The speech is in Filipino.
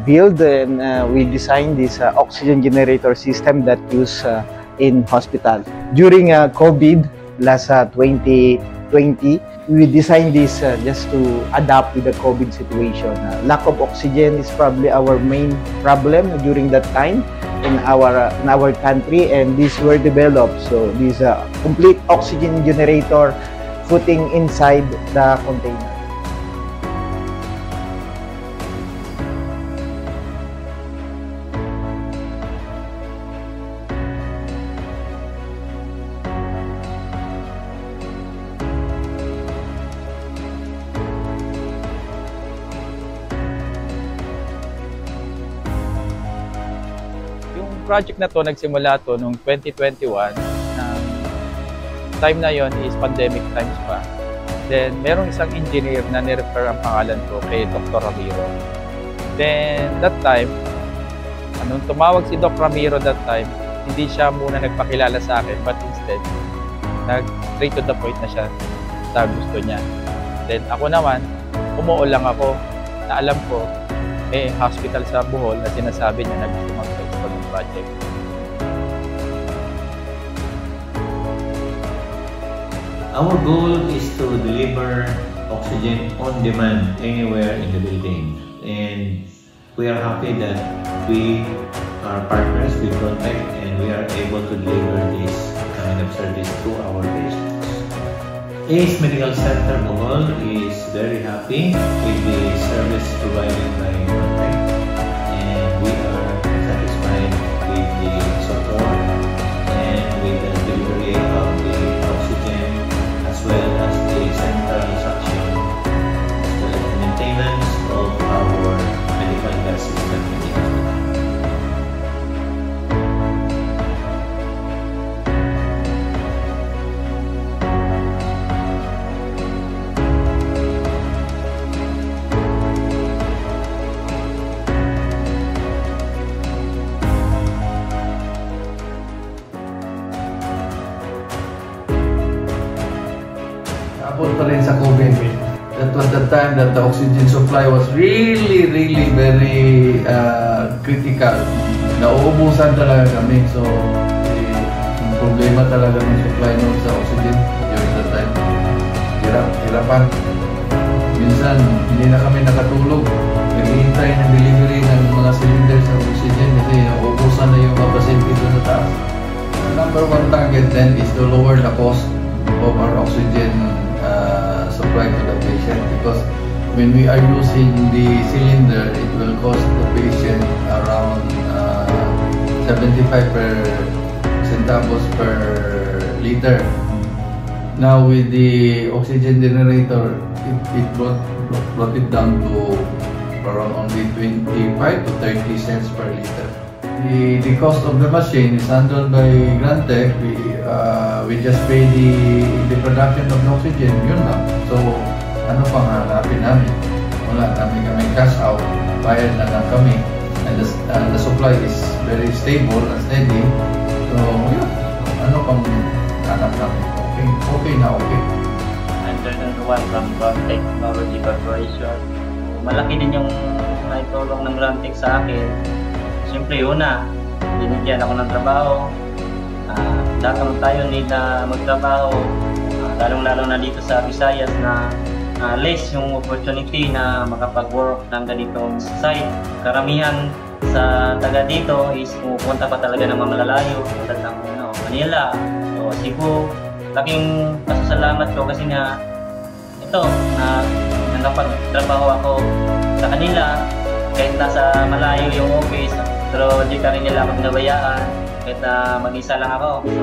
build and we designed this oxygen generator system that used in hospital. During COVID, last 2020, we designed this just to adapt with the COVID situation. Lack of oxygen is probably our main problem during that time in our country, and these were developed. So this complete oxygen generator putting inside the container. Project na to, nagsimula to noong 2021. Time na yon is pandemic times pa. Then, merong isang engineer na nirefer ang pangalan ko kay Dr. Ramiro. Then, that time, nung tumawag si Doc Ramiro that time, hindi siya muna nagpakilala sa akin, but instead, straight to the point na siya sa gusto niya. Then, ako naman, umuo lang ako na alam ko, hospital sa Bohol na sinasabi niya na gusto mag-install ng project. Our goal is to deliver oxygen on demand anywhere in the building, and we are happy that we are partners with Grontech and we are able to deliver this kind of service to our patients. ACE Medical Center Bohol is very happy with the service provided by Grontech, and we are satisfied with the support and with the delivery of the oxygen, as well as the central suction, as well as the maintenance of our medical gas system in the hospital. Pa rin sa COVID. That was the time that the oxygen supply was really very critical. Nauubusan talaga kami. So, yung problema talaga ng supply noon sa oxygen during that time. Hirapan. Minsan, hindi na kami nakatulog. Naghihintay ng delivery ng mga cylinders sa oxygen kasi nauubusan na yung mga pasyente doon sa taas. The number one target then is to lower the cost of our oxygen supply to the patient, because when we are using the cylinder, it will cost the patient around 75 centavos per liter. Now with the oxygen generator, it brought it down to around only 25 to 30 cents per liter. The cost of the machine is handled by Grontech. We just pay the production of the oxygen, yun lang. So, ano pang hanapin namin? Wala, kami cash out, bayad na lang kami. And the supply is very stable and steady. So, yun. Ano pang hanap namin? Okay na okay. I'm Fernando Juan from Grontech Technology Corporation. Malaki din yung naitulong ng Grontech sa akin. Siyempre, una, binigyan ako ng trabaho. Lahat naman tayo need na magtrabaho, lalong-lalo na dito sa Visayas na less yung opportunity na makapag-work ng ganitong site. Karamihan sa taga dito is pupunta pa talaga ng malalayo, tulad ng Manila o Cebu. Laking pasasalamat ko kasi nga ito na nakapagtrabaho ako sa kanila kahit nasa malayo yung office, pero di ka rin nila ako pinabayaan kahit na mag-isa lang ako. So,